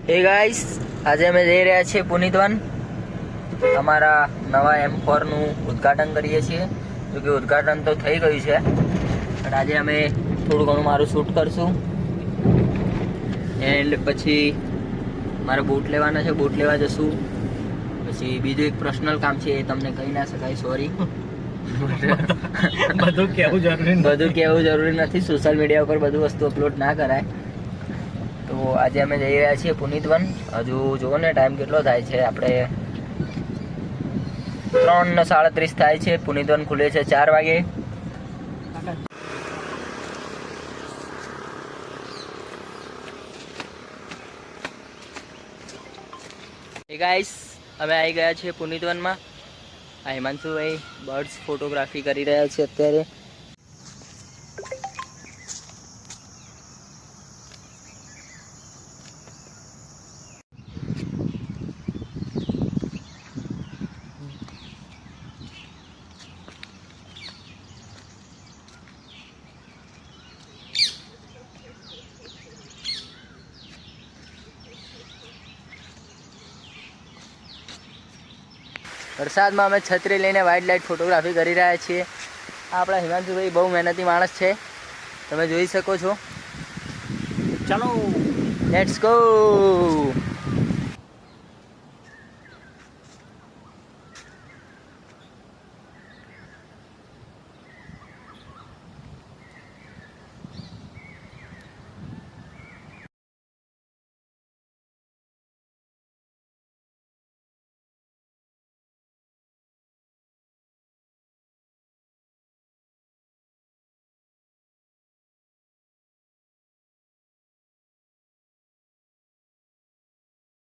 હે ગાઈસ, આજે અમે જઈ રહ્યા છીએ પુનિત વન. અમારા નવા M4 નું ઉદ્ઘાટન કરીએ છીએ. જો કે ઉદ્ઘાટન તો થઈ ગયું છે, પણ આજે અમે થોડું ઘણું મારું શૂટ કરશું. એન્ડ પછી મારે બૂટ લેવાના છે, બૂટ લેવા જશું. પછી બીજું એક પર્સનલ કામ છે, એ તમને કહી ના શકાય, સોરી. બધું કહેવું જરૂરી નથી. સોશિયલ મીડિયા ઉપર બધું વસ્તુ અપલોડ ના કરાય. તો આજે અમે જઈ રહ્યા છીએ પુનિત વન. હજુ જુઓ ને ટાઈમ કેટલો થાય છે. આપણે 3:37 થાય છે. પુનિત વન ખુલે છે 4 વાગે. હે ગાઈસ, અમે આવી ગયા છીએ પુનિત વનમાં. આ હિમાંશુભાઈ બર્ડ્સ ફોટોગ્રાફી કરી રહ્યા છે અત્યારે. વરસાદમાં અમે છત્રી લઈને વાઇલ્ડ લાઇટ ફોટોગ્રાફી કરી રહ્યા છીએ. આ આપણા હિમાંશુભાઈ બહુ મહેનતી માણસ છે, તમે જોઈ શકો છો. ચાલો લેટ્સ ગો.